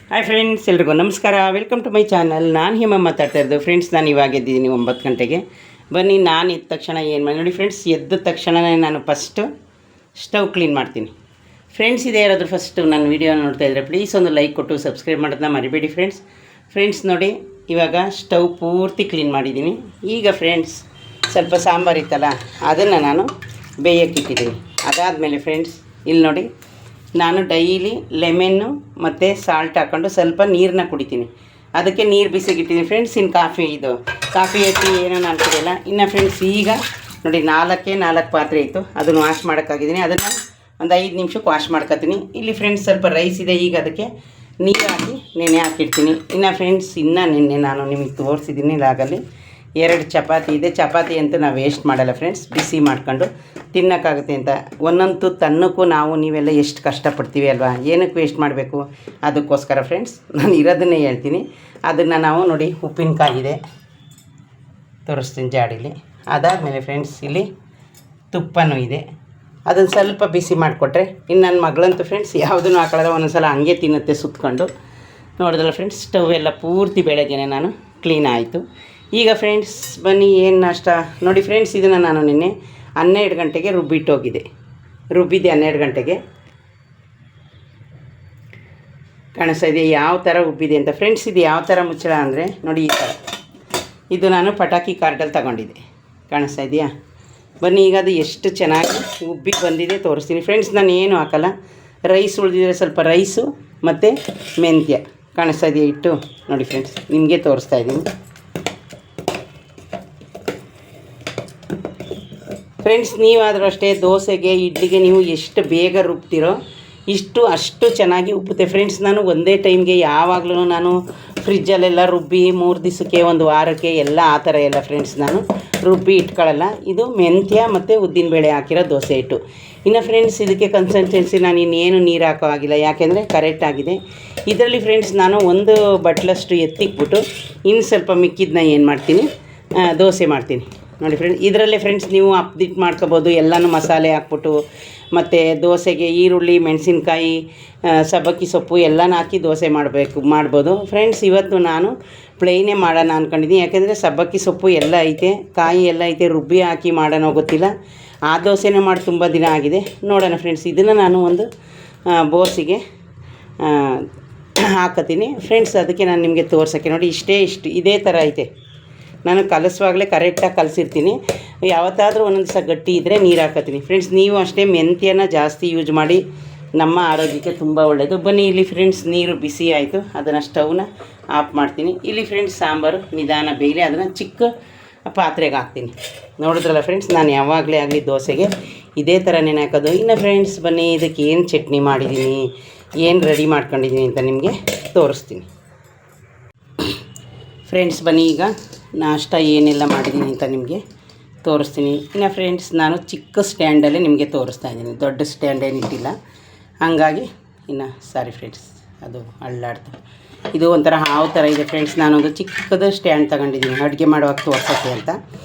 Hi friends, ಎಲ್ರಿಗೂ ನಮಸ್ಕಾರ. Welcome to my channel. ನಾನು ಹೇಮ ಮಾತಾಡ್ತಾ ಇರೋದು. ಫ್ರೆಂಡ್ಸ್, ನಾನು ಇವಾಗ ಎದ್ದಿದ್ದೀನಿ 9 ಗಂಟೆಗೆ. ಬನ್ನಿ, ನಾನು ಎದ್ದ ತಕ್ಷಣ ಏನು ಮಾಡಿ ನೋಡಿ ಫ್ರೆಂಡ್ಸ್, ಎದ್ದ ತಕ್ಷಣವೇ ನಾನು ಫಸ್ಟು ಸ್ಟವ್ ಕ್ಲೀನ್ ಮಾಡ್ತೀನಿ. ಫ್ರೆಂಡ್ಸ್, ಇದೇ ಯಾರಾದರೂ ಫಸ್ಟು ನನ್ನ ವೀಡಿಯೋ ನೋಡ್ತಾ ಇದ್ದರೆ ಪ್ಲೀಸ್ ಒಂದು ಲೈಕ್ ಕೊಟ್ಟು ಸಬ್ಸ್ಕ್ರೈಬ್ ಮಾಡೋದನ್ನ ಮರಿಬೇಡಿ ಫ್ರೆಂಡ್ಸ್ ನೋಡಿ, ಇವಾಗ ಸ್ಟವ್ ಪೂರ್ತಿ ಕ್ಲೀನ್ ಮಾಡಿದ್ದೀನಿ. ಈಗ ಫ್ರೆಂಡ್ಸ್, ಸ್ವಲ್ಪ ಸಾಂಬಾರು ಇತ್ತಲ್ಲ, ಅದನ್ನು ನಾನು ಬೇಯಕ್ಕಿಟ್ಟಿದ್ದೀನಿ. ಅದಾದಮೇಲೆ ಫ್ರೆಂಡ್ಸ್, ಇಲ್ಲಿ ನೋಡಿ, ನಾನು ಡೈಲಿ ಲೆಮೆನ್ನು ಮತ್ತು ಸಾಲ್ಟ್ ಹಾಕ್ಕೊಂಡು ಸ್ವಲ್ಪ ನೀರನ್ನ ಕುಡಿತೀನಿ. ಅದಕ್ಕೆ ನೀರು ಬಿಸಿಗಿಟ್ಟಿದ್ದೀನಿ ಫ್ರೆಂಡ್ಸ್. ಇನ್ನು ಕಾಫಿ ಎತ್ತಿ ಏನೋ ನಾನು ಕುಡಿಯಲ್ಲ. ಇನ್ನು ಫ್ರೆಂಡ್ಸ್, ಈಗ ನೋಡಿ 4 ಪಾತ್ರೆ ಇತ್ತು, ಅದನ್ನು ವಾಶ್ ಮಾಡೋಕ್ಕಾಗಿದ್ದೀನಿ. ಅದನ್ನು ಒಂದು 5 ನಿಮಿಷಕ್ಕೆ ವಾಶ್ ಮಾಡ್ಕೊತೀನಿ. ಇಲ್ಲಿ ಫ್ರೆಂಡ್ಸ್, ಸ್ವಲ್ಪ ರೈಸ್ ಇದೆ, ಈಗ ಅದಕ್ಕೆ ನೀರು ಹಾಕಿ ನೆನೆ ಹಾಕಿರ್ತೀನಿ. ಇನ್ನು ಫ್ರೆಂಡ್ಸ್, ನಿನ್ನೆ ನಾನು ನಿಮಗೆ ತೋರಿಸಿದ್ದೀನಿ ಲಾಗಲ್ಲಿ 2 ಚಪಾತಿ ಇದೆ. ಚಪಾತಿ ಅಂತೂ ನಾವು ವೇಸ್ಟ್ ಮಾಡಲ್ಲ ಫ್ರೆಂಡ್ಸ್, ಬಿಸಿ ಮಾಡ್ಕೊಂಡು ತಿನ್ನೋಕ್ಕಾಗುತ್ತೆ ಅಂತ. ಒಂದೊಂದು ತನ್ನಕ್ಕೂ ನೀವೆಲ್ಲ ಎಷ್ಟು ಕಷ್ಟಪಡ್ತೀವಿ ಅಲ್ವಾ, ಏನಕ್ಕೆ ವೇಸ್ಟ್ ಮಾಡಬೇಕು? ಅದಕ್ಕೋಸ್ಕರ ಫ್ರೆಂಡ್ಸ್, ನಾನು ಇರೋದನ್ನೇ ಹೇಳ್ತೀನಿ. ಅದನ್ನು ನಾವು ನೋಡಿ, ಉಪ್ಪಿನಕಾಯಿ ಇದೆ, ತೋರಿಸ್ತೀನಿ ಜಾಡಿಲಿ. ಅದಾದಮೇಲೆ ಫ್ರೆಂಡ್ಸ್, ಇಲ್ಲಿ ತುಪ್ಪನೂ ಇದೆ, ಅದನ್ನು ಸ್ವಲ್ಪ ಬಿಸಿ ಮಾಡಿಕೊಟ್ರೆ, ಇನ್ನು ನನ್ನ ಮಗಳಂತೂ ಫ್ರೆಂಡ್ಸ್ ಯಾವುದನ್ನು ಹಾಕೊಳ್ಳೋದು, ಒಂದೊಂದು ಸಲ ಹಂಗೆ ತಿನ್ನುತ್ತೆ ಸುತ್ಕೊಂಡು. ನೋಡಿದ್ರಲ್ಲ ಫ್ರೆಂಡ್ಸ್, ಸ್ಟವ್ ಎಲ್ಲ ಪೂರ್ತಿ ಬೆಳಗ್ಗೆನೇ ನಾನು ಕ್ಲೀನ್ ಆಯಿತು. ಈಗ ಫ್ರೆಂಡ್ಸ್ ಬನ್ನಿ, ಏನು ನಾಷ್ಟ ನೋಡಿ ಫ್ರೆಂಡ್ಸ್. ಇದನ್ನು ನಾನು ನಿನ್ನೆ 12 ಗಂಟೆಗೆ ರುಬ್ಬಿದೆ 12 ಗಂಟೆಗೆ. ಕಾಣಿಸ್ತಾ ಇದೆ ಯಾವ ಥರ ಉಬ್ಬಿದೆ ಅಂತ ಫ್ರೆಂಡ್ಸ್. ಇದು ಯಾವ ಥರ ಮುಚ್ಚಳ ಅಂದರೆ ನೋಡಿ, ಈ ಥರ. ಇದು ನಾನು ಪಟಾಕಿ ಕಾರ್ಟಲ್ಲಿ ತಗೊಂಡಿದ್ದೆ, ಕಾಣಿಸ್ತಾ ಇದೆಯಾ? ಬನ್ನಿ, ಈಗ ಅದು ಎಷ್ಟು ಚೆನ್ನಾಗಿ ಉಬ್ಬಿ ಬಂದಿದೆ ತೋರಿಸ್ತೀನಿ ಫ್ರೆಂಡ್ಸ್. ನಾನು ಏನು ಹಾಕಲ್ಲ, ರೈಸ್ ಉಳಿದಿದ್ರೆ ಸ್ವಲ್ಪ ರೈಸು ಮತ್ತು ಮೆಂತ್ಯ, ಕಾಣಿಸ್ತಾ ಇದೆಯಾ ಇಟ್ಟು ನೋಡಿ ಫ್ರೆಂಡ್ಸ್, ನಿಮಗೆ ತೋರಿಸ್ತಾ ಇದ್ದೀನಿ ಫ್ರೆಂಡ್ಸ್. ನೀವಾದರೂ ಅಷ್ಟೇ, ದೋಸೆಗೆ ಇಡ್ಲಿಗೆ ನೀವು ಎಷ್ಟು ಬೇಗ ರುಬ್ತೀರೋ ಅಷ್ಟು ಚೆನ್ನಾಗಿ ಉಪ್ಪುತ್ತೆ ಫ್ರೆಂಡ್ಸ್. ನಾನು ಒಂದೇ ಟೈಮ್ಗೆ ಯಾವಾಗಲೂ ನಾನು ಫ್ರಿಜ್ಜಲ್ಲೆಲ್ಲ ರುಬ್ಬಿ 3 ದಿವಸಕ್ಕೆ 1 ವಾರಕ್ಕೆ ಎಲ್ಲ ಆ ಥರ ಎಲ್ಲ ಫ್ರೆಂಡ್ಸ್ ನಾನು ರುಬ್ಬಿ ಇಟ್ಕೊಳ್ಳಲ್ಲ. ಇದು ಮೆಂತ್ಯ ಮತ್ತು ಉದ್ದಿನಬೇಳೆ ಹಾಕಿರೋ ದೋಸೆ ಹಿಟ್ಟು. ಇನ್ನು ಫ್ರೆಂಡ್ಸ್, ಇದಕ್ಕೆ ಕನ್ಸಿಸ್ಟೆನ್ಸಿ ನಾನು ಇನ್ನೇನು ನೀರು ಹಾಕೋ ಆಗಿಲ್ಲ, ಯಾಕೆಂದರೆ ಕರೆಕ್ಟ್ ಆಗಿದೆ. ಇದರಲ್ಲಿ ಫ್ರೆಂಡ್ಸ್, ನಾನು 1 ಬಟ್ಲಷ್ಟು ಎತ್ತಿಕ್ಬಿಟ್ಟು ಇನ್ನು ಸ್ವಲ್ಪ ಮಿಕ್ಕಿದ್ದನ್ನ ಏನು ಮಾಡ್ತೀನಿ, ದೋಸೆ ಮಾಡ್ತೀನಿ ನೋಡಿ ಫ್ರೆಂಡ್ಸ್. ಇದರಲ್ಲೇ ಫ್ರೆಂಡ್ಸ್, ನೀವು ಅಪ್ಡಿಟ್ ಮಾಡ್ಕೋಬೋದು, ಎಲ್ಲನೂ ಮಸಾಲೆ ಹಾಕ್ಬಿಟ್ಟು. ಮತ್ತು ದೋಸೆಗೆ ಈರುಳ್ಳಿ, ಮೆಣಸಿನ್ಕಾಯಿ, ಸಬ್ಬಕ್ಕಿ ಸೊಪ್ಪು ಎಲ್ಲನೂ ಹಾಕಿ ದೋಸೆ ಮಾಡ್ಬೋದು ಫ್ರೆಂಡ್ಸ್. ಇವತ್ತು ನಾನು ಪ್ಲೇನೇ ಮಾಡೋಣ ಅಂದ್ಕೊಂಡಿದ್ದೀನಿ, ಯಾಕೆಂದರೆ ಸಬ್ಬಕ್ಕಿ ಸೊಪ್ಪು ಎಲ್ಲ ಐತೆ, ಕಾಯಿ ಎಲ್ಲ ಐತೆ, ರುಬ್ಬಿ ಹಾಕಿ ಮಾಡೋಣ ಗೊತ್ತಿಲ್ಲ. ಆ ದೋಸೆನೇ ಮಾಡಿ ತುಂಬ ದಿನ ಆಗಿದೆ. ನೋಡೋಣ ಫ್ರೆಂಡ್ಸ್, ಇದನ್ನು ನಾನು ಒಂದು ಬೋಸಿಗೆ ಹಾಕತ್ತೀನಿ ಫ್ರೆಂಡ್ಸ್. ಅದಕ್ಕೆ ನಾನು ನಿಮಗೆ ತೋರ್ಸೋಕ್ಕೆ ನೋಡಿ, ಇಷ್ಟು ಇದೇ ಥರ ಐತೆ. ನಾನು ಕಲಿಸುವಾಗಲೇ ಕರೆಕ್ಟಾಗಿ ಕಲಿಸಿರ್ತೀನಿ. ಯಾವತ್ತಾದರೂ ಒಂದೊಂದು ದಿವಸ ಗಟ್ಟಿ ಇದ್ದರೆ ನೀರು ಹಾಕತ್ತೀನಿ ಫ್ರೆಂಡ್ಸ್. ನೀವು ಅಷ್ಟೇ ಮೆಂತ್ಯನ ಜಾಸ್ತಿ ಯೂಸ್ ಮಾಡಿ, ನಮ್ಮ ಆರೋಗ್ಯಕ್ಕೆ ತುಂಬ ಒಳ್ಳೆಯದು. ಬನ್ನಿ, ಇಲ್ಲಿ ಫ್ರೆಂಡ್ಸ್ ನೀರು ಬಿಸಿ ಆಯಿತು, ಅದನ್ನು ಸ್ಟವ್ನ ಆಫ್ ಮಾಡ್ತೀನಿ. ಇಲ್ಲಿ ಫ್ರೆಂಡ್ಸ್, ಸಾಂಬಾರು ನಿಧಾನ ಬೇಯಲಿ, ಅದನ್ನು ಚಿಕ್ಕ ಪಾತ್ರೆಗೆ ಹಾಕ್ತೀನಿ. ನೋಡಿದ್ರಲ್ಲ ಫ್ರೆಂಡ್ಸ್, ನಾನು ಯಾವಾಗಲೇ ಆಗಲಿ ದೋಸೆಗೆ ಇದೇ ಥರ ನೆನೆ ಹಾಕೋದು. ಇನ್ನು ಫ್ರೆಂಡ್ಸ್ ಬನ್ನಿ, ಇದಕ್ಕೆ ಏನು ಚಟ್ನಿ ಮಾಡಿದ್ದೀನಿ, ಏನು ರೆಡಿ ಮಾಡ್ಕೊಂಡಿದ್ದೀನಿ ಅಂತ ನಿಮಗೆ ತೋರಿಸ್ತೀನಿ ಫ್ರೆಂಡ್ಸ್. ಬನ್ನಿ, ಈಗ ನಾಷ್ಟ ಏನೆಲ್ಲ ಮಾಡಿದ್ದೀನಿ ಅಂತ ನಿಮಗೆ ತೋರಿಸ್ತೀನಿ. ಇನ್ನು ಫ್ರೆಂಡ್ಸ್, ನಾನು ಚಿಕ್ಕ ಸ್ಟ್ಯಾಂಡಲ್ಲೇ ನಿಮಗೆ ತೋರಿಸ್ತಾ ಇದ್ದೀನಿ, ದೊಡ್ಡ ಸ್ಟ್ಯಾಂಡ್ ಏನಿಟ್ಟಿಲ್ಲ, ಹಾಗಾಗಿ ಇನ್ನು ಸಾರಿ ಫ್ರೆಂಡ್ಸ್, ಅದು ಅಳ್ಳಾಡ್ತು. ಇದು ಒಂಥರ ಹಾವು ಥರ ಇದೆ ಫ್ರೆಂಡ್ಸ್. ನಾನೊಂದು ಚಿಕ್ಕದು ಸ್ಟ್ಯಾಂಡ್ ತಗೊಂಡಿದ್ದೀನಿ ಅಡುಗೆ ಮಾಡುವಾಗ ತೋರ್ಸೋಕ್ಕೆ ಅಂತ,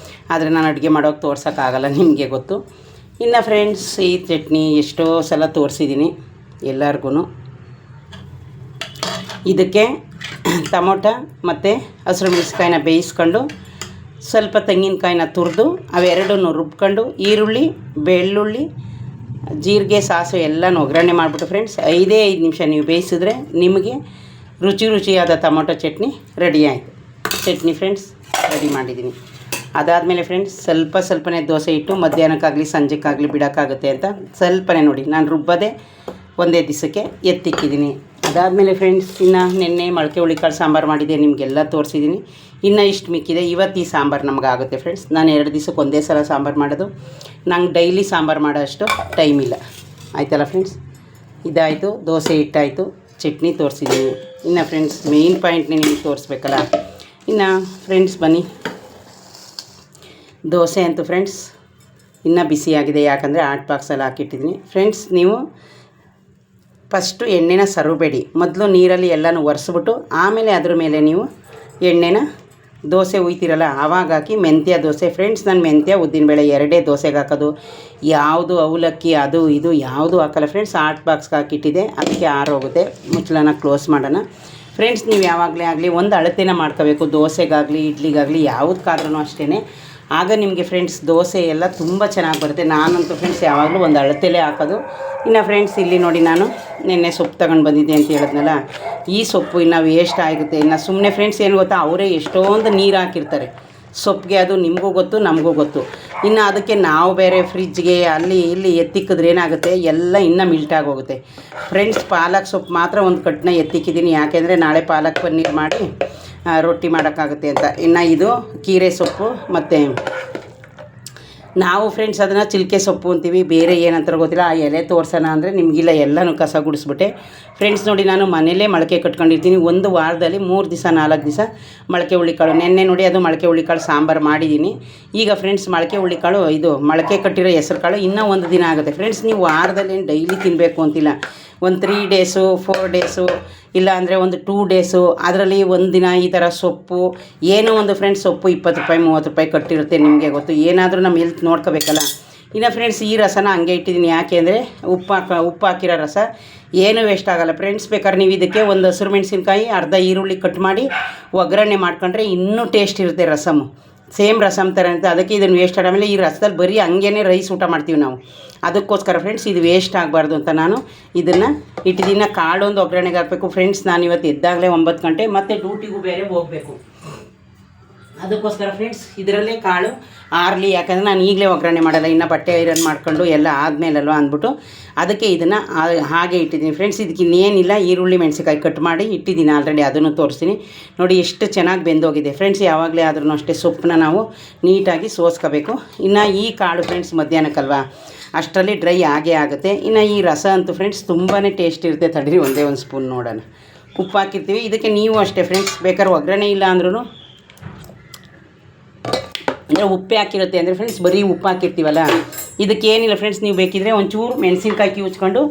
ಆದರೆ ನಾನು ಅಡುಗೆ ಮಾಡೋವಾಗ ತೋರ್ಸೋಕ್ಕಾಗಲ್ಲ, ನಿಮಗೆ ಗೊತ್ತು. ಇನ್ನು ಫ್ರೆಂಡ್ಸ್, ಈ ಚಟ್ನಿ ಎಷ್ಟೋ ಸಲ ತೋರಿಸಿದ್ದೀನಿ ಎಲ್ಲರಿಗೂ. ಇದಕ್ಕೆ ಟೊಮೊಟೊ ಮತ್ತು ಹಸಿರು ಮೆಣಸಿನ್ಕಾಯಿನ ಬೇಯಿಸ್ಕೊಂಡು, ಸ್ವಲ್ಪ ತೆಂಗಿನಕಾಯಿನ ತುರಿದು ಅವೆರಡನ್ನೂ ರುಬ್ಕೊಂಡು, ಈರುಳ್ಳಿ, ಬೆಳ್ಳುಳ್ಳಿ, ಜೀರಿಗೆ, ಸಾಸಿವೆ ಎಲ್ಲನೂ ಒಗ್ಗರಣೆ ಮಾಡಿಬಿಟ್ಟು ಫ್ರೆಂಡ್ಸ್ 5 ನಿಮಿಷ ನೀವು ಬೇಯಿಸಿದ್ರೆ ನಿಮಗೆ ರುಚಿಯಾದ ಟೊಮೊಟೊ ಚಟ್ನಿ ರೆಡಿ ಆಯಿತು. ಚಟ್ನಿ ಫ್ರೆಂಡ್ಸ್ ರೆಡಿ ಮಾಡಿದ್ದೀನಿ. ಅದಾದಮೇಲೆ ಫ್ರೆಂಡ್ಸ್, ಸ್ವಲ್ಪನೇ ದೋಸೆ ಇಟ್ಟು ಮಧ್ಯಾಹ್ನಕ್ಕಾಗಲಿ ಸಂಜೆಗಾಗಲಿ ಬಿಡೋಕ್ಕಾಗುತ್ತೆ ಅಂತ ಸ್ವಲ್ಪನೇ ನೋಡಿ, ನಾನು ರುಬ್ಬದೆ ಒಂದೇ ದಿವಸಕ್ಕೆ ಎತ್ತಿಕ್ಕಿದ್ದೀನಿ. ಅದಾದಮೇಲೆ ಫ್ರೆಂಡ್ಸ್, ಇನ್ನು ನಿನ್ನೆ ಮೊಳಕೆ ಹುಳಿಕಾಳು ಸಾಂಬಾರು ಮಾಡಿದ್ದೆ, ನಿಮಗೆಲ್ಲ ತೋರಿಸಿದ್ದೀನಿ. ಇನ್ನು ಇಷ್ಟು ಮಿಕ್ಕಿದೆ. ಇವತ್ತು ಈ ಸಾಂಬಾರು ನಮಗಾಗುತ್ತೆ ಫ್ರೆಂಡ್ಸ್. ನಾನು 2 ದಿವಸಕ್ಕೆ ಒಂದೇ ಸಲ ಸಾಂಬಾರು ಮಾಡೋದು, ನಂಗೆ ಡೈಲಿ ಸಾಂಬಾರು ಮಾಡೋ ಅಷ್ಟು ಟೈಮ್ ಇಲ್ಲ. ಆಯ್ತಲ್ಲ ಫ್ರೆಂಡ್ಸ್, ಇದಾಯಿತು, ದೋಸೆ ಹಿಟ್ಟಾಯಿತು, ಚಟ್ನಿ ತೋರಿಸಿದ್ದೀನಿ. ಇನ್ನು ಫ್ರೆಂಡ್ಸ್, ಮೇಯ್ನ್ ಪಾಯಿಂಟ್ನೇ ನಿಮಗೆ ತೋರಿಸ್ಬೇಕಲ್ಲ. ಇನ್ನು ಫ್ರೆಂಡ್ಸ್ ಬನ್ನಿ, ದೋಸೆ ಅಂತೂ ಫ್ರೆಂಡ್ಸ್ ಇನ್ನೂ ಬಿಸಿಯಾಗಿದೆ, ಯಾಕಂದರೆ ಹಾಟ್ ಬಾಕ್ಸಲ್ಲಿ ಹಾಕಿಟ್ಟಿದ್ದೀನಿ ಫ್ರೆಂಡ್ಸ್. ನೀವು ಫಸ್ಟು ಎಣ್ಣೆನ ಸರಬೇಡಿ, ಮೊದಲು ನೀರಲ್ಲಿ ಎಲ್ಲನೂ ಒರೆಸ್ಬಿಟ್ಟು ಆಮೇಲೆ ಅದ್ರ ಮೇಲೆ ನೀವು ಎಣ್ಣೆನ ದೋಸೆ ಹುಯ್ತಿರಲ್ಲ ಆವಾಗ ಹಾಕಿ ಮೆಂತ್ಯ ದೋಸೆ. ಫ್ರೆಂಡ್ಸ್ ನಾನು ಮೆಂತ್ಯ ಉದ್ದಿನಬೇಳೆ ಎರಡೇ ದೋಸೆಗೆ ಹಾಕೋದು, ಯಾವುದು ಅವಲಕ್ಕಿ ಅದು ಇದು ಯಾವುದು ಹಾಕಲ್ಲ ಫ್ರೆಂಡ್ಸ್. ಹಾಟ್ ಬಾಕ್ಸ್ಗೆ ಹಾಕಿಟ್ಟಿದೆ, ಅದಕ್ಕೆ ಆರೋಗುತ್ತೆ. ಮುಚ್ಚಳನ ಕ್ಲೋಸ್ ಮಾಡೋಣ. ಫ್ರೆಂಡ್ಸ್ ನೀವು ಯಾವಾಗಲೇ ಆಗಲಿ ಒಂದು ಅಳತೆನ ಮಾಡ್ಕೋಬೇಕು, ದೋಸೆಗಾಗಲಿ ಇಡ್ಲಿಗಾಗಲಿ ಯಾವುದಕ್ಕಾದ್ರೂ ಅಷ್ಟೇ. ಆಗ ನಿಮಗೆ ಫ್ರೆಂಡ್ಸ್ ದೋಸೆ ಎಲ್ಲ ತುಂಬ ಚೆನ್ನಾಗಿ ಬರುತ್ತೆ. ನಾನಂತೂ ಫ್ರೆಂಡ್ಸ್ ಯಾವಾಗಲೂ ಒಂದು ಅಳತೆಲೇ ಹಾಕೋದು. ಇನ್ನು ಫ್ರೆಂಡ್ಸ್ ಇಲ್ಲಿ ನೋಡಿ, ನಾನು ನಿನ್ನೆ ಸೊಪ್ಪು ತಗೊಂಡು ಬಂದಿದ್ದೆ ಅಂತ ಹೇಳಿದ್ನಲ್ಲ, ಈ ಸೊಪ್ಪು ಇನ್ನು ವೇಸ್ಟ್ ಆಗುತ್ತೆ. ಇನ್ನು ಸುಮ್ಮನೆ ಫ್ರೆಂಡ್ಸ್ ಏನು ಗೊತ್ತಾ, ಅವರೇ ಎಷ್ಟೊಂದು ನೀರು ಹಾಕಿರ್ತಾರೆ ಸೊಪ್ಪಿಗೆ, ಅದು ನಿಮಗೂ ಗೊತ್ತು ನಮಗೂ ಗೊತ್ತು. ಇನ್ನು ಅದಕ್ಕೆ ನಾವು ಬೇರೆ ಫ್ರಿಜ್ಗೆ ಅಲ್ಲಿ ಇಲ್ಲಿ ಎತ್ತಿಕ್ಕಿದ್ರೆ ಏನಾಗುತ್ತೆ, ಎಲ್ಲ ಇನ್ನೂ ಮಿಲ್ಟಾಗಿ ಹೋಗುತ್ತೆ. ಫ್ರೆಂಡ್ಸ್ ಪಾಲಕ್ ಸೊಪ್ಪು ಮಾತ್ರ ಒಂದು ಕಟ್ಟನ್ನ ಎತ್ತಿಕ್ಕಿದ್ದೀನಿ, ಯಾಕೆಂದರೆ ನಾಳೆ ಪಾಲಕ್ ಪನ್ನೀರ್ ಮಾಡಿ ರೊಟ್ಟಿ ಮಾಡೋಕ್ಕಾಗುತ್ತೆ ಅಂತ. ಇನ್ನು ಇದು ಕೀರೆ ಸೊಪ್ಪು, ಮತ್ತು ನಾವು ಫ್ರೆಂಡ್ಸ್ ಅದನ್ನು ಚಿಲ್ಕೆ ಸೊಪ್ಪು ಅಂತೀವಿ, ಬೇರೆ ಏನಂತಾರೆ ಗೊತ್ತಿಲ್ಲ. ಆ ಎಲೆ ತೋರ್ಸೋಣ ಅಂದರೆ ನಿಮಗಿಲ್ಲ, ಎಲ್ಲನೂ ಕಸ ಗುಡಿಸ್ಬಿಟ್ಟೆ. ಫ್ರೆಂಡ್ಸ್ ನೋಡಿ, ನಾನು ಮನೇಲೇ ಮೊಳಕೆ ಕಟ್ಕೊಂಡಿರ್ತೀನಿ. ಒಂದು ವಾರದಲ್ಲಿ 3 ದಿವಸ 4 ದಿವಸ ಮೊಳಕೆ ಹುಳ್ಳಿಕಾಳು. ನೆನ್ನೆ ನೋಡಿ ಅದು ಮೊಳಕೆ ಹುಳ್ಳಿಕಾಳು ಸಾಂಬಾರು ಮಾಡಿದ್ದೀನಿ. ಈಗ ಫ್ರೆಂಡ್ಸ್ ಮೊಳಕೆ ಹುಳ್ಳಿಕಾಳು, ಇದು ಮೊಳಕೆ ಕಟ್ಟಿರೋ ಹೆಸರು ಕಾಳು ಇನ್ನೂ 1 ದಿನ ಆಗುತ್ತೆ. ಫ್ರೆಂಡ್ಸ್ ನೀವು ವಾರದಲ್ಲಿ ಏನು ಡೈಲಿ ತಿನ್ನಬೇಕು ಅಂತಿಲ್ಲ, ಒಂದು 3 ಡೇಸು 4 ಡೇಸು ಇಲ್ಲ ಅಂದರೆ ಒಂದು 2 ಡೇಸು, ಅದರಲ್ಲಿ ಒಂದು ದಿನ ಈ ಥರ ಸೊಪ್ಪು ಏನೋ ಒಂದು ಫ್ರೆಂಡ್ಸ್. ಸೊಪ್ಪು 20 ರೂಪಾಯಿ 30 ರೂಪಾಯಿ ಕಟ್ಟಿರುತ್ತೆ, ನಿಮಗೆ ಗೊತ್ತು. ಏನಾದರೂ ನಮ್ಮ ಹೆಲ್ತ್ ನೋಡ್ಕೋಬೇಕಲ್ಲ. ಇನ್ನು ಫ್ರೆಂಡ್ಸ್ ಈ ರಸನ ಹಂಗೆ ಇಟ್ಟಿದ್ದೀನಿ, ಯಾಕೆ ಅಂದರೆ ಉಪ್ಪು ಹಾಕಿರೋ ರಸ ಏನೂ ವೇಸ್ಟ್ ಆಗೋಲ್ಲ ಫ್ರೆಂಡ್ಸ್. ಬೇಕಾದ್ರೆ ನೀವು ಇದಕ್ಕೆ ಒಂದು ಹಸಿರು ಮೆಣಸಿನ್ಕಾಯಿ, ಅರ್ಧ ಈರುಳ್ಳಿ ಕಟ್ ಮಾಡಿ ಒಗ್ಗರಣೆ ಮಾಡ್ಕೊಂಡ್ರೆ ಇನ್ನೂ ಟೇಸ್ಟ್ ಇರುತ್ತೆ ರಸಮ್ಮು. ಸೇಮ್ ರಸಮ್ ಥರ ಅಂತ. ಅದಕ್ಕೆ ಇದನ್ನು ವೇಸ್ಟ್ ಆದಮೇಲೆ ಈ ರಸದಲ್ಲಿ ಬರೀ ಹಂಗೇ ರೈಸ್ ಊಟ ಮಾಡ್ತೀವಿ ನಾವು. ಅದಕ್ಕೋಸ್ಕರ ಫ್ರೆಂಡ್ಸ್ ಇದು ವೇಸ್ಟ್ ಆಗಬಾರ್ದು ಅಂತ ನಾನು ಇದನ್ನು ಇಟ್ಟಿದ್ದೀನಿ. ಕಾಳು ಒಂದು ಒಗ್ಗರಣೆಗೆ ಹಾಕಬೇಕು ಫ್ರೆಂಡ್ಸ್. ನಾನು ಇವತ್ತು ಎದ್ದಾಗಲೇ 9 ಗಂಟೆ, ಮತ್ತು ಡ್ಯೂಟಿಗೂ ಬೇರೆ ಹೋಗಬೇಕು. ಅದಕ್ಕೋಸ್ಕರ ಫ್ರೆಂಡ್ಸ್ ಇದರಲ್ಲೇ ಕಾಳು ಆರಲಿ, ಯಾಕಂದರೆ ನಾನು ಈಗಲೇ ಒಗ್ಗರಣೆ ಮಾಡಲ್ಲ, ಇನ್ನು ಬಟ್ಟೆ ಐರನ್ ಮಾಡ್ಕೊಂಡು ಎಲ್ಲ ಆದಮೇಲಲ್ವ ಅಂದ್ಬಿಟ್ಟು ಅದಕ್ಕೆ ಇದನ್ನು ಹಾಗೆ ಇಟ್ಟಿದ್ದೀನಿ ಫ್ರೆಂಡ್ಸ್. ಇದಕ್ಕೆ ಇನ್ನೇನಿಲ್ಲ, ಈರುಳ್ಳಿ ಮೆಣಸಿನ್ಕಾಯಿ ಕಟ್ ಮಾಡಿ ಇಟ್ಟಿದ್ದೀನಿ ಆಲ್ರೆಡಿ, ಅದನ್ನು ತೋರಿಸ್ತೀನಿ ನೋಡಿ. ಎಷ್ಟು ಚೆನ್ನಾಗಿ ಬೆಂದೋಗಿದೆ ಫ್ರೆಂಡ್ಸ್. ಯಾವಾಗಲೇ ಆದ್ರೂ ಅಷ್ಟೇ ಸೊಪ್ಪನ್ನ ನಾವು ನೀಟಾಗಿ ಸೋಸ್ಕೋಬೇಕು. ಇನ್ನು ಈ ಕಾಳು ಫ್ರೆಂಡ್ಸ್ ಮಧ್ಯಾಹ್ನಕ್ಕಲ್ವಾ, ಅಷ್ಟರಲ್ಲಿ ಡ್ರೈ ಆಗೇ ಆಗುತ್ತೆ. ಇನ್ನು ಈ ರಸ ಅಂತೂ ಫ್ರೆಂಡ್ಸ್ ತುಂಬಾ ಟೇಸ್ಟ್ ಇರುತ್ತೆ. ತಡೀರಿ ಒಂದೇ ಒಂದು ಸ್ಪೂನ್ ನೋಡೋಣ. ಉಪ್ಪು ಹಾಕಿರ್ತೀವಿ ಇದಕ್ಕೆ. ನೀವು ಅಷ್ಟೇ ಫ್ರೆಂಡ್ಸ್, ಬೇಕಾದ್ರೆ ಒಗ್ಗರಣೆ ಇಲ್ಲ ಅಂದ್ರೂ ಅಂದರೆ ಉಪ್ಪೇ ಹಾಕಿರುತ್ತೆ ಅಂದರೆ ಫ್ರೆಂಡ್ಸ್, ಬರೀ ಉಪ್ಪು ಹಾಕಿರ್ತೀವಲ್ಲ. ಇದಕ್ಕೇನಿಲ್ಲ ಫ್ರೆಂಡ್ಸ್, ನೀವು ಬೇಕಿದ್ರೆ ಒಂಚೂರು ಮೆಣಸಿನ್ಕಾಯಿ ಕಿವುಚ್ಕೊಂಡು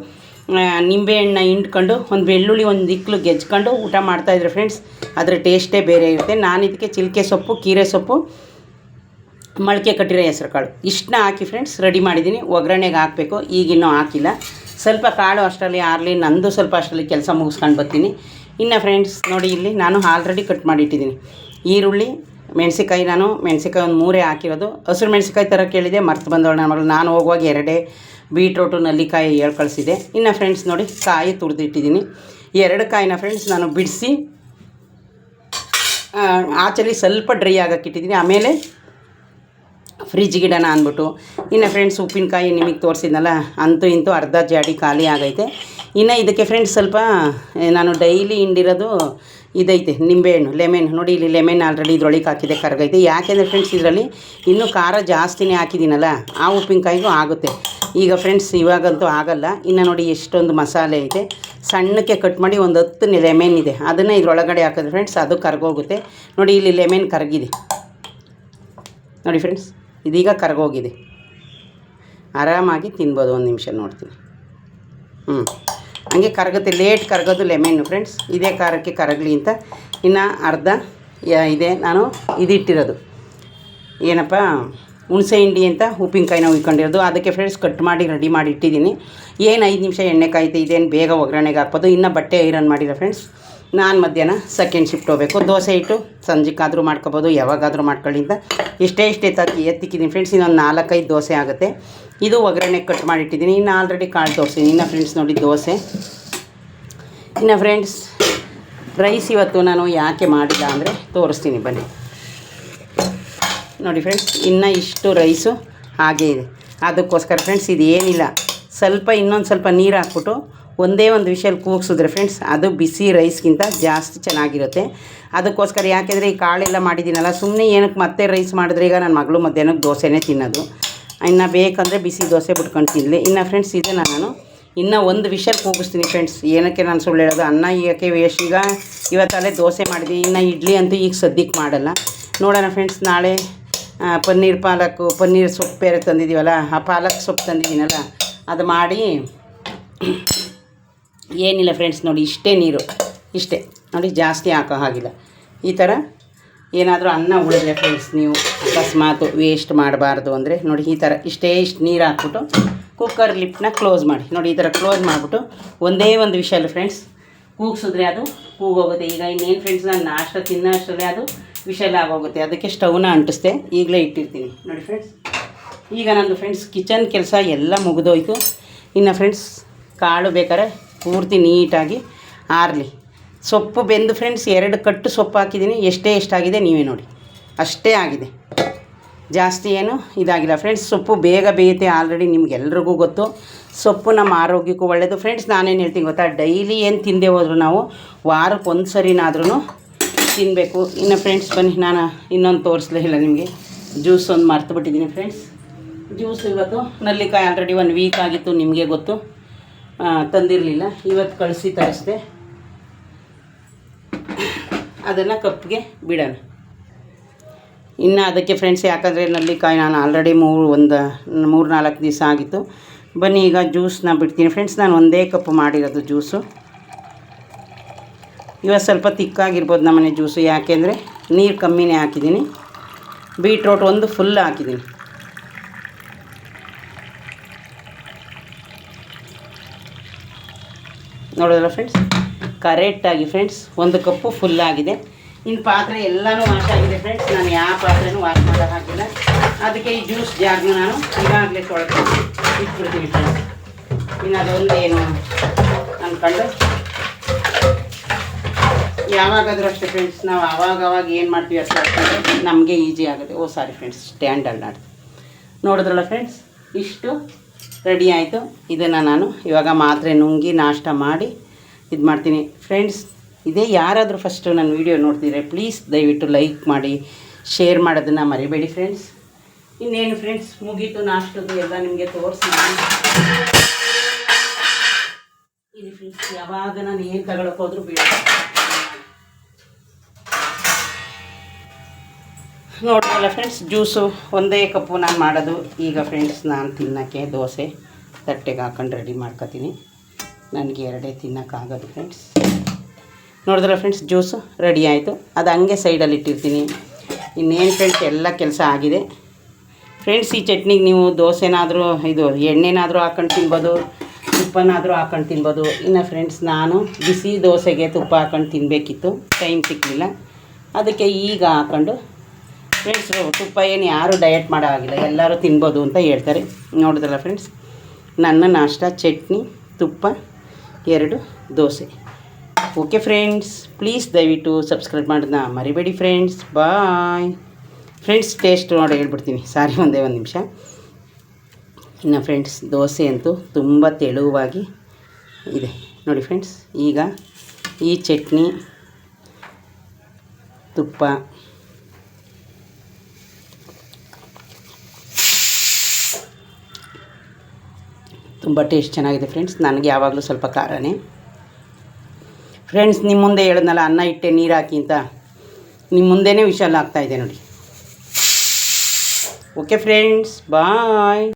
ನಿಂಬೆಹಣ್ಣು ಹಿಂಡ್ಕೊಂಡು ಒಂದು ಬೆಳ್ಳುಳ್ಳಿ ಒಂದು ಇಕ್ಲು ಗೆಜ್ಕೊಂಡು ಊಟ ಮಾಡ್ತಾಯಿದ್ರೆ ಫ್ರೆಂಡ್ಸ್, ಅದರ ಟೇಸ್ಟೇ ಬೇರೆ ಇರುತ್ತೆ. ನಾನು ಇದಕ್ಕೆ ಚಿಲ್ಕೆ ಸೊಪ್ಪು, ಕೀರೆ ಸೊಪ್ಪು, ಮೊಳಕೆ ಕಟ್ಟಿರೋ ಹೆಸರು ಕಾಳು ಇಷ್ಟನ್ನ ಹಾಕಿ ಫ್ರೆಂಡ್ಸ್ ರೆಡಿ ಮಾಡಿದ್ದೀನಿ. ಒಗ್ಗರಣೆಗೆ ಹಾಕಬೇಕು, ಈಗಿನ್ನೂ ಹಾಕಿಲ್ಲ. ಸ್ವಲ್ಪ ಕಾಳು ಅಷ್ಟರಲ್ಲಿ ಆರಲಿ, ನಂದು ಸ್ವಲ್ಪ ಅಷ್ಟರಲ್ಲಿ ಕೆಲಸ ಮುಗಿಸ್ಕೊಂಡು ಬರ್ತೀನಿ. ಇನ್ನು ಫ್ರೆಂಡ್ಸ್ ನೋಡಿ, ಇಲ್ಲಿ ನಾನು ಆಲ್ರೆಡಿ ಕಟ್ ಮಾಡಿಟ್ಟಿದ್ದೀನಿ ಈರುಳ್ಳಿ ಮೆಣಸಿನ್ಕಾಯಿ. ನಾನು ಮೆಣಸಿನ್ಕಾಯಿ ಒಂದು 3 ಹಾಕಿರೋದು. ಹಸಿರು ಮೆಣಸಿನ್ಕಾಯಿ ಥರ ಕೇಳಿದೆ, ಮರ್ತು ಬಂದವಳು ನನ್ನ ಮಗಳು. ನಾನು ಹೋಗುವಾಗ 2 ಬೀಟ್ರೋಟು ನಲ್ಲಿಕಾಯಿ ಹೇಳಿ ಕಳಿಸಿದೆ. ಇನ್ನು ಫ್ರೆಂಡ್ಸ್ ನೋಡಿ, ಕಾಯಿ ತುರಿದಿಟ್ಟಿದ್ದೀನಿ. 2 ಕಾಯಿನ ಫ್ರೆಂಡ್ಸ್ ನಾನು ಬಿಡಿಸಿ ಆಚಲ್ಲಿ ಸ್ವಲ್ಪ ಡ್ರೈ ಆಗೋಕ್ಕಿಟ್ಟಿದ್ದೀನಿ, ಆಮೇಲೆ ಫ್ರಿಜ್ಗೆ ಇಡೋಣ ಅಂದ್ಬಿಟ್ಟು. ಇನ್ನು ಫ್ರೆಂಡ್ಸ್ ಉಪ್ಪಿನಕಾಯಿ ನಿಮಗೆ ತೋರಿಸಿದ್ನಲ್ಲ, ಅಂತೂ ಇಂತೂ ಅರ್ಧ ಜಾಡಿ ಖಾಲಿ ಆಗೈತೆ. ಇನ್ನು ಇದಕ್ಕೆ ಫ್ರೆಂಡ್ಸ್ ಸ್ವಲ್ಪ ನಾನು ಡೈಲಿ ಹಿಂಡಿರೋದು ಇದೈತೆ ನಿಂಬೆಹಣ್ಣು, ಲೆಮನ್. ನೋಡಿ ಇಲ್ಲಿ ಲೆಮನ್ ಆಲ್ರೆಡಿ ಇದ್ರೊಳಗೆ ಹಾಕಿದೆ, ಕರಗೈತೆ. ಯಾಕೆಂದರೆ ಫ್ರೆಂಡ್ಸ್ ಇದರಲ್ಲಿ ಇನ್ನೂ ಖಾರ ಜಾಸ್ತಿನೇ ಹಾಕಿದ್ದೀನಲ್ಲ, ಆ ಉಪ್ಪಿನಕಾಯಿಗೂ ಆಗುತ್ತೆ. ಈಗ ಫ್ರೆಂಡ್ಸ್ ಇವಾಗಂತೂ ಆಗಲ್ಲ. ಇನ್ನು ನೋಡಿ ಎಷ್ಟೊಂದು ಮಸಾಲೆ ಐತೆ. ಸಣ್ಣಕ್ಕೆ ಕಟ್ ಮಾಡಿ ಒಂದು 10 ಲೆಮನ್ ಇದೆ, ಅದನ್ನು ಇದ್ರೊಳಗಡೆ ಹಾಕಿದ್ರೆ ಫ್ರೆಂಡ್ಸ್ ಅದು ಕರಗೋಗುತ್ತೆ. ನೋಡಿ ಇಲ್ಲಿ ಲೆಮನ್ ಕರಗಿದೆ ನೋಡಿ ಫ್ರೆಂಡ್ಸ್, ಇದೀಗ ಕರಗೋಗಿದೆ. ಆರಾಮಾಗಿ ತಿನ್ಬೋದು. 1 ನಿಮಿಷ ನೋಡ್ತೀನಿ. ಹಂಗೆ ಕರಗುತ್ತೆ, ಲೇಟ್ ಕರಗೋದು ಲೆಮೆನ್ನು ಫ್ರೆಂಡ್ಸ್. ಇದೇ ಖಾರಕ್ಕೆ ಕರಗಲಿ ಅಂತ. ಇನ್ನು ಅರ್ಧ ಇದೆ ನಾನು ಇದಿಟ್ಟಿರೋದು, ಏನಪ್ಪ ಹುಣಸೆ ಹಿಂಡಿ ಅಂತ ಉಪ್ಪಿನಕಾಯಿನ ಉಯ್ಕೊಂಡಿರೋದು. ಅದಕ್ಕೆ ಫ್ರೆಂಡ್ಸ್ ಕಟ್ ಮಾಡಿ ರೆಡಿ ಮಾಡಿ ಇಟ್ಟಿದ್ದೀನಿ. ಏನು 5 ನಿಮಿಷ ಎಣ್ಣೆ ಕಾಯ್ತು, ಇದೇನು ಬೇಗ ಒಗ್ಗರಣೆಗೆ ಹಾಕ್ಬೋದು. ಇನ್ನು ಬಟ್ಟೆ ಐರನ್ ಮಾಡಿಲ್ಲ ಫ್ರೆಂಡ್ಸ್. ನಾನು ಮಧ್ಯಾಹ್ನ ಸೆಕೆಂಡ್ ಶಿಫ್ಟ್ ಹೋಗಬೇಕು. ದೋಸೆ ಇಟ್ಟು ಸಂಜೆಗಾದರೂ ಮಾಡ್ಕೊಬೋದು, ಯಾವಾಗಾದರೂ ಮಾಡ್ಕೊಳ್ಳಿ ಅಂತ ಇಷ್ಟೇ ಎತ್ತಿಕ್ಕಿದ್ದೀನಿ ಫ್ರೆಂಡ್ಸ್. ಇನ್ನೊಂದು 4-5 ದೋಸೆ ಆಗುತ್ತೆ. ಇದು ಒಗ್ಗರಣೆ ಕಟ್ ಮಾಡಿಟ್ಟಿದ್ದೀನಿ. ಇನ್ನು ಆಲ್ರೆಡಿ ಕಾಳು ತೋರಿಸ್ತೀನಿ. ಇನ್ನು ಫ್ರೆಂಡ್ಸ್ ನೋಡಿ ದೋಸೆ. ಇನ್ನು ಫ್ರೆಂಡ್ಸ್ ರೈಸ್ ಇವತ್ತು ನಾನು ಯಾಕೆ ಮಾಡಿಲ್ಲ ಅಂದರೆ ತೋರಿಸ್ತೀನಿ ಬನ್ನಿ. ನೋಡಿ ಫ್ರೆಂಡ್ಸ್, ಇನ್ನು ಇಷ್ಟು ರೈಸು ಹಾಗೇ ಇದೆ. ಅದಕ್ಕೋಸ್ಕರ ಫ್ರೆಂಡ್ಸ್ ಇದು ಏನಿಲ್ಲ, ಸ್ವಲ್ಪ ಇನ್ನೊಂದು ಸ್ವಲ್ಪ ನೀರು ಹಾಕ್ಬಿಟ್ಟು ಒಂದೇ ಒಂದು ವಿಷಲ್ ಕೂಗಿಸಿದ್ರೆ ಫ್ರೆಂಡ್ಸ್ ಅದು ಬಿಸಿ ರೈಸ್ಗಿಂತ ಜಾಸ್ತಿ ಚೆನ್ನಾಗಿರುತ್ತೆ. ಅದಕ್ಕೋಸ್ಕರ ಯಾಕೆಂದರೆ ಈ ಕಾಳೆಲ್ಲ ಮಾಡಿದ್ದೀನಲ್ಲ, ಸುಮ್ಮನೆ ಏನಕ್ಕೆ ಮತ್ತೆ ರೈಸ್ ಮಾಡಿದ್ರೆ, ಈಗ ನನ್ನ ಮಗಳು ಮಧ್ಯಾಹ್ನಕ್ಕೆ ದೋಸೆನೇ ತಿನ್ನೋದು. ಇನ್ನು ಬೇಕಂದರೆ ಬಿಸಿ ದೋಸೆ ಬಿಟ್ಕೊಂಡು ತಿನ್ನಲಿ. ಇನ್ನು ಫ್ರೆಂಡ್ಸ್ ಇದನ್ನು ನಾನು ಇನ್ನೂ ಒಂದು ವಿಷಲ್ ಕೂಗಿಸ್ತೀನಿ ಫ್ರೆಂಡ್ಸ್. ಏನಕ್ಕೆ ನಾನು ಸುಳ್ಳು ಹೇಳೋದು, ಅನ್ನ ಯಾಕೆ ವೇಸ್ಟ್. ಈಗ ಇವತ್ತಲ್ಲೇ ದೋಸೆ ಮಾಡಿದ್ದೀನಿ. ಇನ್ನು ಇಡ್ಲಿ ಅಂತೂ ಈಗ ಸದ್ಯಕ್ಕೆ ಮಾಡಲ್ಲ. ನೋಡೋಣ ಫ್ರೆಂಡ್ಸ್, ನಾಳೆ ಪನ್ನೀರ್ ಸೊಪ್ಪು ಬೇರೆ ತಂದಿದ್ದೀವಲ್ಲ, ಆ ಪಾಲಕ್ ಸೊಪ್ಪು ತಂದಿದ್ದೀನಲ್ಲ, ಅದು ಮಾಡಿ ಏನಿಲ್ಲ ಫ್ರೆಂಡ್ಸ್ ನೋಡಿ, ಇಷ್ಟೇ ನೀರು, ಇಷ್ಟೇ ನೋಡಿ, ಜಾಸ್ತಿ ಹಾಕೋ ಹಾಗಿಲ್ಲ. ಈ ಥರ ಏನಾದರೂ ಅನ್ನ ಉಳಿದ್ರೆ ಫ್ರೆಂಡ್ಸ್, ನೀವು ಅಕಸ್ಮಾತ್ ವೇಸ್ಟ್ ಮಾಡಬಾರ್ದು ಅಂದರೆ ನೋಡಿ ಈ ಥರ ಇಷ್ಟು ನೀರು ಹಾಕ್ಬಿಟ್ಟು ಕುಕ್ಕರ್ ಲಿಪ್ನ ಕ್ಲೋಸ್ ಮಾಡಿ. ನೋಡಿ ಈ ಥರ ಕ್ಲೋಸ್ ಮಾಡಿಬಿಟ್ಟು ಒಂದೇ ಒಂದು ವಿಷಲ್ ಫ್ರೆಂಡ್ಸ್ ಕೂಗಿಸಿದ್ರೆ ಅದು ಕೂಗೋಗುತ್ತೆ. ಈಗ ಇನ್ನೇನು ಫ್ರೆಂಡ್ಸ್, ನಾನು ನಾಷ್ಟ ತಿನ್ನೋ ಅಷ್ಟರಲ್ಲೇ ಅದು ವಿಷಲ್ ಆಗೋಗುತ್ತೆ. ಅದಕ್ಕೆ ಸ್ಟವ್ನ ಅಂಟಿಸ್ದೆ, ಈಗಲೇ ಇಟ್ಟಿರ್ತೀನಿ. ನೋಡಿ ಫ್ರೆಂಡ್ಸ್, ಈಗ ನಂದು ಫ್ರೆಂಡ್ಸ್ ಕಿಚನ್ ಕೆಲಸ ಎಲ್ಲ ಮುಗಿದೋಯ್ತು. ಇನ್ನು ಫ್ರೆಂಡ್ಸ್ ಕಾಳು ಬೇಕಾದ್ರೆ ಪೂರ್ತಿ ನೀಟಾಗಿ ಆರಲಿ. ಸೊಪ್ಪು ಬೆಂದು ಫ್ರೆಂಡ್ಸ್ 2 ಕಟ್ಟು ಸೊಪ್ಪು ಹಾಕಿದ್ದೀನಿ. ಎಷ್ಟಾಗಿದೆ ನೀವೇ ನೋಡಿ, ಅಷ್ಟೇ ಆಗಿದೆ, ಜಾಸ್ತಿ ಏನು ಇದಾಗಿಲ್ಲ ಫ್ರೆಂಡ್ಸ್. ಸೊಪ್ಪು ಬೇಗ ಬೇಯುತ್ತೆ, ಆಲ್ರೆಡಿ ನಿಮ್ಗೆಲ್ರಿಗೂ ಗೊತ್ತು. ಸೊಪ್ಪು ನಮ್ಮ ಆರೋಗ್ಯಕ್ಕೂ ಒಳ್ಳೆಯದು ಫ್ರೆಂಡ್ಸ್. ನಾನೇನು ಹೇಳ್ತೀನಿ ಗೊತ್ತಾ, ಡೈಲಿ ಏನು ತಿಂದೆ ಹೋದರೂ ನಾವು ವಾರಕ್ಕೆ ಒಂದು ಸರಿನಾದ್ರೂ ತಿನ್ನಬೇಕು. ಇನ್ನು ಫ್ರೆಂಡ್ಸ್ ಬನ್ನಿ, ನಾನು ಇನ್ನೊಂದು ತೋರಿಸಲೇ ಇಲ್ಲ ನಿಮಗೆ, ಜ್ಯೂಸ್ ಒಂದು ಮರ್ತುಬಿಟ್ಟಿದ್ದೀನಿ ಫ್ರೆಂಡ್ಸ್. ಜ್ಯೂಸ್ ಇವತ್ತು ನಲ್ಲಿಕಾಯಿ ಆಲ್ರೆಡಿ 1 ವೀಕ್ ಆಗಿತ್ತು, ನಿಮಗೆ ಗೊತ್ತು, ತಂದಿರಲಿಲ್ಲ. ಇವತ್ತು ತರಿಸಿದೆ, ಅದನ್ನು ಕಪ್ಪಿಗೆ ಬಿಡೋಣ. ಇನ್ನು ಅದಕ್ಕೆ ಫ್ರೆಂಡ್ಸ್, ಯಾಕಂದರೆ ನಲ್ಲಿಕಾಯಿ ನಾನು ಆಲ್ರೆಡಿ 3-4 ದಿವಸ ಆಗಿತ್ತು. ಬನ್ನಿ ಈಗ ಜ್ಯೂಸನ್ನ ಬಿಡ್ತೀನಿ ಫ್ರೆಂಡ್ಸ್. ನಾನು ಒಂದೇ ಕಪ್ ಮಾಡಿರೋದು ಜ್ಯೂಸು. ಇವತ್ತು ಸ್ವಲ್ಪ ತಿಕ್ಕಾಗಿರ್ಬೋದು ನಮ್ಮನೆ ಜ್ಯೂಸು, ಯಾಕೆಂದರೆ ನೀರು ಕಮ್ಮಿನೇ ಹಾಕಿದ್ದೀನಿ. ಬೀಟ್ರೋಟ್ ಒಂದು ಫುಲ್ ಹಾಕಿದ್ದೀನಿ. ನೋಡೋದಲ್ಲ ಫ್ರೆಂಡ್ಸ್, ಕರೆಕ್ಟಾಗಿ ಫ್ರೆಂಡ್ಸ್ 1 ಕಪ್ಪು ಫುಲ್ ಆಗಿದೆ. ಇನ್ನು ಪಾತ್ರೆ ಎಲ್ಲನೂ ವಾಶ್ ಆಗಿದೆ ಫ್ರೆಂಡ್ಸ್. ನಾನು ಯಾವ ಪಾತ್ರೆನೂ ವಾಶ್ ಮಾಡೋ ಹಾಕಿಲ್ಲ. ಅದಕ್ಕೆ ಈ ಜ್ಯೂಸ್ ಜಾರ್ನ ನಾನು ಈಗಾಗಲೇ ತೊಳೆದು ಇಟ್ಬಿಡ್ತೀನಿ ಫ್ರೆಂಡ್ಸ್. ಇನ್ನು ಅದೊಂದು ಏನು ಅಂದ್ಕೊಂಡು ಯಾವಾಗಾದರೂ ಅಷ್ಟೇ ಫ್ರೆಂಡ್ಸ್, ನಾವು ಆವಾಗ ಏನು ಮಾಡ್ತೀವಿ ಅಷ್ಟು ನಮಗೆ ಈಸಿ ಆಗುತ್ತೆ. ಸಾರಿ ಫ್ರೆಂಡ್ಸ್, ಸ್ಟ್ಯಾಂಡಲ್ಲಿ ನಾಡ್ದು ನೋಡಿದ್ರಲ್ಲ ಫ್ರೆಂಡ್ಸ್, ಇಷ್ಟು ರೆಡಿ ಆಯಿತು. ಇದನ್ನು ನಾನು ಇವಾಗ ಮಾತ್ರೆ ನುಂಗಿ ನಾಷ್ಟ ಮಾಡಿ ಇದು ಮಾಡ್ತೀನಿ ಫ್ರೆಂಡ್ಸ್. ಇದೇ ಯಾರಾದರೂ ಫಸ್ಟು ನನ್ನ ವೀಡಿಯೋ ನೋಡ್ತಿದ್ರೆ ಪ್ಲೀಸ್ ದಯವಿಟ್ಟು ಲೈಕ್ ಮಾಡಿ, ಶೇರ್ ಮಾಡೋದನ್ನು ಮರಿಬೇಡಿ ಫ್ರೆಂಡ್ಸ್. ಇನ್ನೇನು ಫ್ರೆಂಡ್ಸ್, ಮುಗೀತು ನಾಷ್ಟದ್ದು ಎಲ್ಲ ನಿಮಗೆ ತೋರಿಸ್ತೀನಿ. ಇದು ಫ್ರೆಂಡ್ಸ್, ಯಾವಾಗ ನಾನು ಏನು ತಗೊಳಕ್ಕೆ ಹೋದರೂ ಬಿಡ ನೋಡೋಲ್ಲ ಫ್ರೆಂಡ್ಸ್. ಜ್ಯೂಸು ಒಂದೇ ಕಪ್ಪು ನಾನು ಮಾಡೋದು. ಈಗ ಫ್ರೆಂಡ್ಸ್ ನಾನು ತಿನ್ನೋಕ್ಕೆ ದೋಸೆ ತಟ್ಟೆಗೆ ಹಾಕೊಂಡು ರೆಡಿ ಮಾಡ್ಕೊತೀನಿ. ನನಗೆ 2 ತಿನ್ನೋಕ್ಕಾಗೋದು ಫ್ರೆಂಡ್ಸ್. ನೋಡಿದ್ರೆ ಫ್ರೆಂಡ್ಸ್, ಜ್ಯೂಸು ರೆಡಿ ಆಯಿತು. ಅದು ಹಂಗೆ ಸೈಡಲ್ಲಿ ಇಟ್ಟಿರ್ತೀನಿ. ಇನ್ನೇನು ಫ್ರೆಂಡ್ಸ್, ಎಲ್ಲ ಕೆಲಸ ಆಗಿದೆ ಫ್ರೆಂಡ್ಸ್. ಈ ಚಟ್ನಿಗೆ ನೀವು ದೋಸೆನಾದರೂ ಎಣ್ಣೆನಾದರೂ ಹಾಕೊಂಡು ತಿನ್ಬೋದು, ತುಪ್ಪನಾದರೂ ಹಾಕೊಂಡು ತಿನ್ಬೋದು. ಇನ್ನು ಫ್ರೆಂಡ್ಸ್, ನಾನು ಬಿಸಿ ದೋಸೆಗೆ ತುಪ್ಪ ಹಾಕೊಂಡು ತಿನ್ನಬೇಕಿತ್ತು, ಟೈಮ್ ಸಿಕ್ಕಲಿಲ್ಲ. ಅದಕ್ಕೆ ಈಗ ಹಾಕೊಂಡು ಫ್ರೆಂಡ್ಸ್, ತುಪ್ಪ ಏನು ಯಾರೂ ಡಯಟ್ ಮಾಡೋ ಆಗಿಲ್ಲ, ಎಲ್ಲರೂ ತಿನ್ಬೋದು ಅಂತ ಹೇಳ್ತಾರೆ. ನೋಡಿದ್ರಲ್ಲ ಫ್ರೆಂಡ್ಸ್, ನನ್ನ ನಾಷ್ಟ ಚಟ್ನಿ, ತುಪ್ಪ, 2 ದೋಸೆ. ಓಕೆ ಫ್ರೆಂಡ್ಸ್, ಪ್ಲೀಸ್ ದಯವಿಟ್ಟು ಸಬ್ಸ್ಕ್ರೈಬ್ ಮಾಡೋದನ್ನ ಮರಿಬೇಡಿ ಫ್ರೆಂಡ್ಸ್. Bye friends. ಟೇಸ್ಟ್ ನೋಡಿ ಹೇಳ್ಬಿಡ್ತೀನಿ, ಸಾರಿ ಒಂದೇ ಒಂದು ನಿಮಿಷ. ಇನ್ನು ಫ್ರೆಂಡ್ಸ್, ದೋಸೆ ಅಂತೂ ತುಂಬ ತೆಳುವಾಗಿ ಇದೆ ನೋಡಿ ಫ್ರೆಂಡ್ಸ್. ಈಗ ಈ ಚಟ್ನಿ, ತುಪ್ಪ, ತುಂಬ ಟೇಸ್ಟ್ ಚೆನ್ನಾಗಿದೆ ಫ್ರೆಂಡ್ಸ್. ನನಗೆ ಯಾವಾಗಲೂ ಸ್ವಲ್ಪ ಖಾರನೇ ಫ್ರೆಂಡ್ಸ್. ನಿಮ್ಮ ಮುಂದೆ ಹೇಳಿದ್ನಲ್ಲ, ಅನ್ನ ಇಟ್ಟೆ ನೀರು ಹಾಕಿ ಅಂತ, ನಿಮ್ಮ ಮುಂದೆನೇ ವಿಷಲ್ ಆಗ್ತಾಯಿದೆ ನೋಡಿ. ಓಕೆ ಫ್ರೆಂಡ್ಸ್, ಬಾಯ್.